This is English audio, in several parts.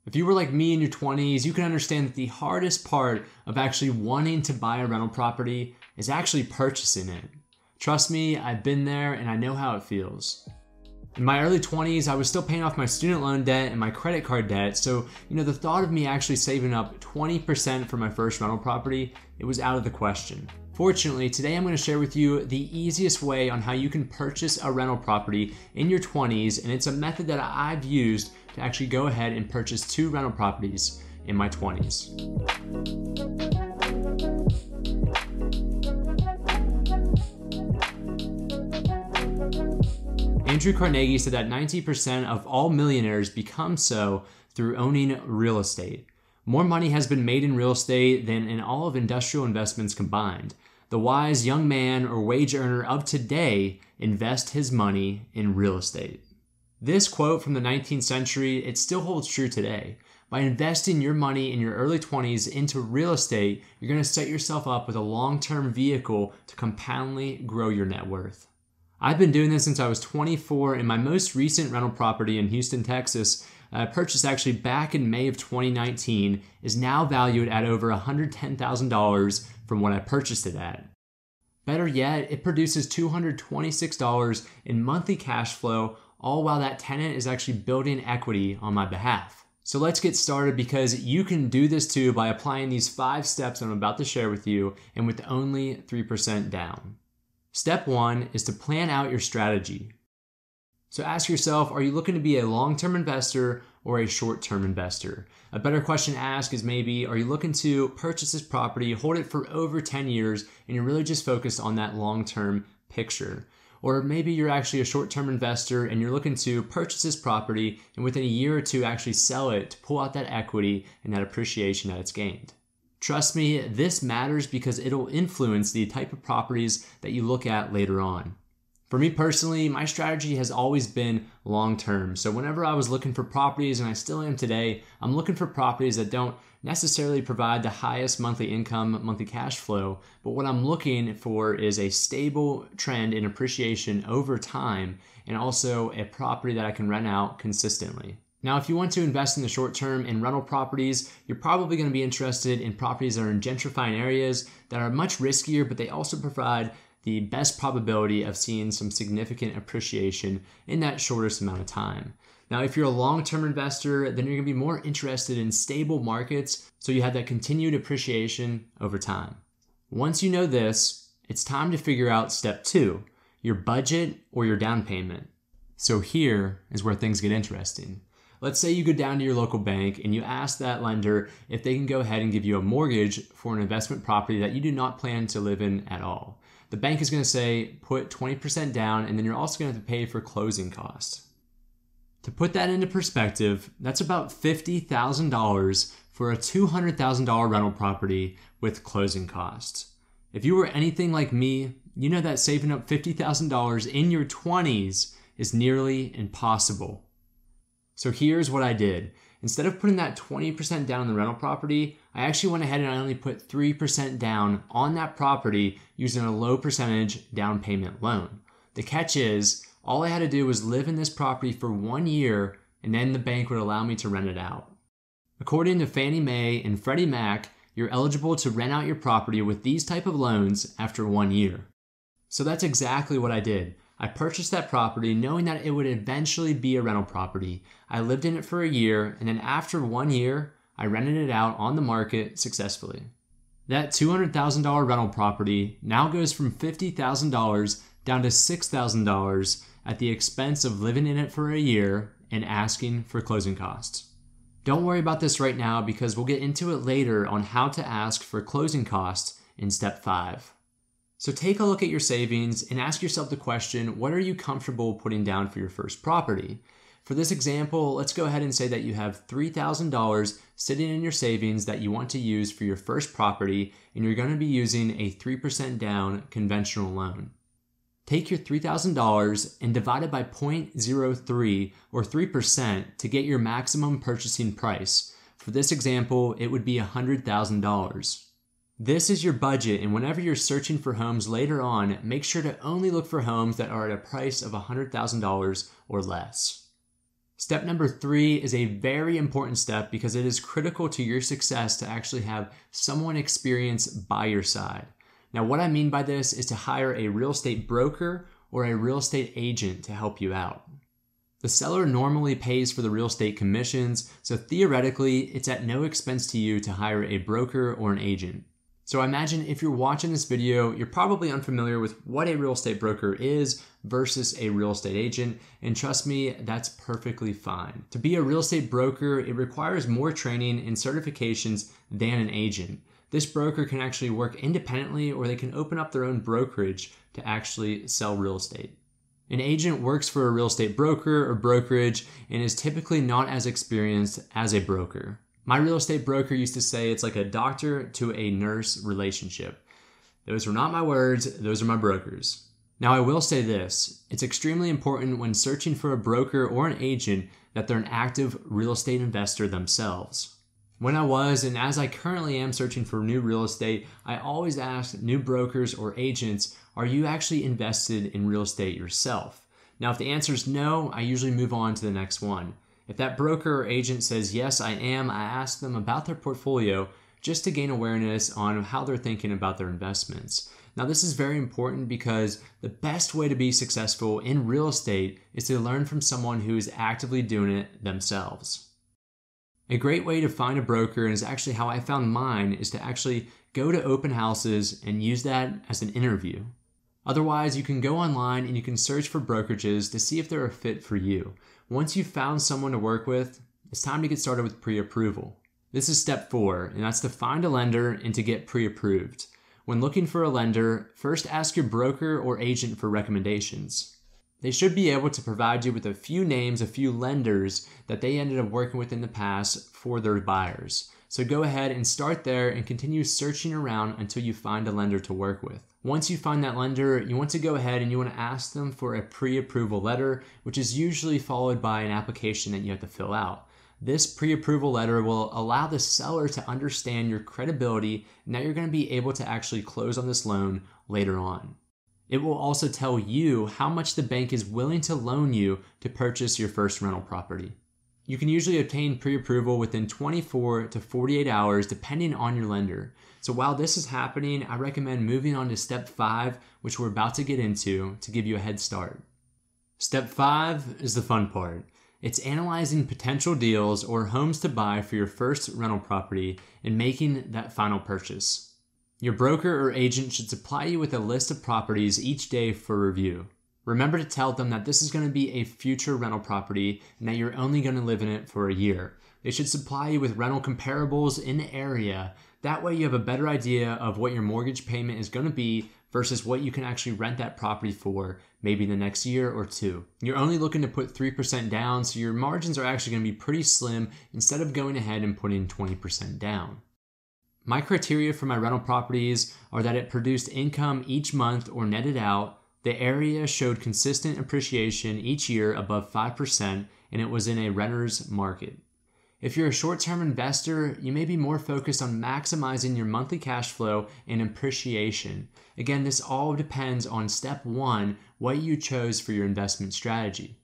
If you were like me in your 20s, you can understand that the hardest part of actually wanting to buy a rental property is actually purchasing it. Trust me, I've been there and I know how it feels. In my early 20s, I was still paying off my student loan debt and my credit card debt, so the thought of me actually saving up 20% for my first rental property, it was out of the question. Fortunately, today I'm going to share with you the easiest way on how you can purchase a rental property in your 20s, and it's a method that I've used to actually go ahead and purchase 2 rental properties in my 20s. Andrew Carnegie said that 90% of all millionaires become so through owning real estate. More money has been made in real estate than in all of industrial investments combined. The wise young man or wage earner of today invests his money in real estate. This quote from the 19th century, it still holds true today. By investing your money in your early 20s into real estate, you're going to set yourself up with a long-term vehicle to compoundly grow your net worth. I've been doing this since I was 24, and my most recent rental property in Houston, Texas, purchased actually back in May of 2019, is now valued at over $110,000 from what I purchased it at. Better yet, it produces $226 in monthly cash flow, all while that tenant is actually building equity on my behalf. So let's get started, because you can do this too by applying these 5 steps I'm about to share with you, and with only 3% down. Step 1 is to plan out your strategy. So ask yourself, are you looking to be a long-term investor or a short-term investor? A better question to ask is maybe, are you looking to purchase this property, hold it for over 10 years, and you're really just focused on that long-term picture? Or maybe you're actually a short-term investor and you're looking to purchase this property and within a year or two actually sell it to pull out that equity and that appreciation that it's gained. Trust me, this matters because it'll influence the type of properties that you look at later on. For me personally, my strategy has always been long-term. So whenever I was looking for properties, and I still am today, I'm looking for properties that don't necessarily provide the highest monthly income, monthly cash flow, but what I'm looking for is a stable trend in appreciation over time, and also a property that I can rent out consistently. Now, if you want to invest in the short term in rental properties, you're probably going to be interested in properties that are in gentrifying areas that are much riskier, but they also provide the best probability of seeing some significant appreciation in that shortest amount of time. Now, if you're a long-term investor, then you're going to be more interested in stable markets, so you have that continued appreciation over time. Once you know this, it's time to figure out step 2, your budget or your down payment. So here is where things get interesting. Let's say you go down to your local bank and you ask that lender if they can go ahead and give you a mortgage for an investment property that you do not plan to live in at all. The bank is going to say, put 20% down, and then you're also going to have to pay for closing costs. To put that into perspective, that's about $50,000 for a $200,000 rental property with closing costs. If you were anything like me, you know that saving up $50,000 in your 20s is nearly impossible. So here's what I did. Instead of putting that 20% down on the rental property, I actually went ahead and I only put 3% down on that property using a low percentage down payment loan. The catch is, all I had to do was live in this property for 1 year, and then the bank would allow me to rent it out. According to Fannie Mae and Freddie Mac, you're eligible to rent out your property with these type of loans after 1 year. So that's exactly what I did. I purchased that property knowing that it would eventually be a rental property. I lived in it for a year, and then after 1 year, I rented it out on the market successfully. That $200,000 rental property now goes from $50,000 down to $6,000 at the expense of living in it for a year and asking for closing costs. Don't worry about this right now, because we'll get into it later on how to ask for closing costs in step 5. So take a look at your savings and ask yourself the question, what are you comfortable putting down for your first property? For this example, let's go ahead and say that you have $3,000 sitting in your savings that you want to use for your first property, and you're going to be using a 3% down conventional loan. Take your $3,000 and divide it by 0.03 or 3% to get your maximum purchasing price. For this example, it would be $100,000. This is your budget, and whenever you're searching for homes later on, make sure to only look for homes that are at a price of $100,000 or less. Step number 3 is a very important step because it is critical to your success to actually have someone experienced by your side. Now, what I mean by this is to hire a real estate broker or a real estate agent to help you out. The seller normally pays for the real estate commissions, so theoretically, it's at no expense to you to hire a broker or an agent. So imagine if you're watching this video, you're probably unfamiliar with what a real estate broker is versus a real estate agent, and trust me, that's perfectly fine. To be a real estate broker, it requires more training and certifications than an agent. This broker can actually work independently, or they can open up their own brokerage to actually sell real estate. An agent works for a real estate broker or brokerage and is typically not as experienced as a broker. My real estate broker used to say it's like a doctor to a nurse relationship. Those were not my words, those are my brokers. Now I will say this, it's extremely important when searching for a broker or an agent that they're an active real estate investor themselves. When I was, and as I currently am searching for new real estate, I always ask new brokers or agents, are you actually invested in real estate yourself? Now if the answer is no, I usually move on to the next one. If that broker or agent says, yes, I am, I ask them about their portfolio just to gain awareness on how they're thinking about their investments. Now, this is very important because the best way to be successful in real estate is to learn from someone who is actively doing it themselves. A great way to find a broker, and is actually how I found mine, is to actually go to open houses and use that as an interview. Otherwise, you can go online and you can search for brokerages to see if they're a fit for you. Once you've found someone to work with, it's time to get started with pre-approval. This is step 4, and that's to find a lender and to get pre-approved. When looking for a lender, first ask your broker or agent for recommendations. They should be able to provide you with a few names, a few lenders that they ended up working with in the past for their buyers. So go ahead and start there and continue searching around until you find a lender to work with. Once you find that lender, you want to go ahead and you want to ask them for a pre-approval letter, which is usually followed by an application that you have to fill out. This pre-approval letter will allow the seller to understand your credibility and that you're going to be able to actually close on this loan later on. It will also tell you how much the bank is willing to loan you to purchase your first rental property. You can usually obtain pre-approval within 24 to 48 hours depending on your lender. So while this is happening, I recommend moving on to step 5, which we're about to get into, to give you a head start. Step 5 is the fun part. It's analyzing potential deals or homes to buy for your first rental property and making that final purchase. Your broker or agent should supply you with a list of properties each day for review. Remember to tell them that this is going to be a future rental property and that you're only going to live in it for a year. They should supply you with rental comparables in the area. That way you have a better idea of what your mortgage payment is going to be versus what you can actually rent that property for maybe the next year or 2. You're only looking to put 3% down, so your margins are actually going to be pretty slim instead of going ahead and putting 20% down. My criteria for my rental properties are that it produced income each month or netted out, the area showed consistent appreciation each year above 5%, and it was in a renter's market. If you're a short-term investor, you may be more focused on maximizing your monthly cash flow and appreciation. Again, this all depends on step 1, what you chose for your investment strategy.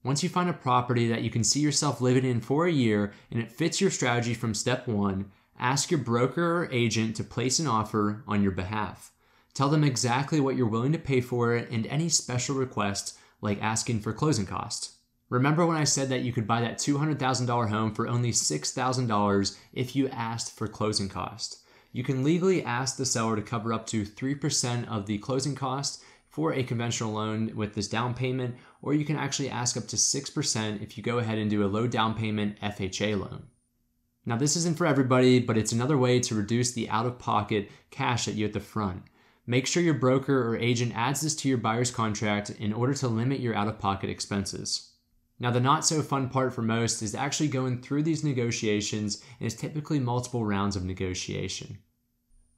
Once you find a property that you can see yourself living in for a year and it fits your strategy from step 1, ask your broker or agent to place an offer on your behalf. Tell them exactly what you're willing to pay for it and any special requests like asking for closing costs. Remember when I said that you could buy that $200,000 home for only $6,000 if you asked for closing costs? You can legally ask the seller to cover up to 3% of the closing costs for a conventional loan with this down payment, or you can actually ask up to 6% if you go ahead and do a low down payment FHA loan. Now this isn't for everybody, but it's another way to reduce the out-of-pocket cash that you have at the front. Make sure your broker or agent adds this to your buyer's contract in order to limit your out-of-pocket expenses. Now, the not so fun part for most is actually going through these negotiations, and it's typically multiple rounds of negotiation.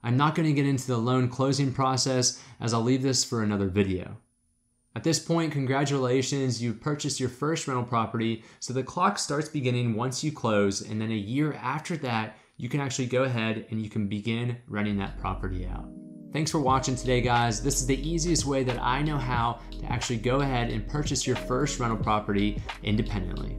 I'm not going to get into the loan closing process as I'll leave this for another video. At this point, congratulations, you've purchased your first rental property, so the clock starts beginning once you close, and then a year after that, you can actually go ahead and you can begin renting that property out. Thanks for watching today, guys. This is the easiest way that I know how to actually go ahead and purchase your first rental property independently.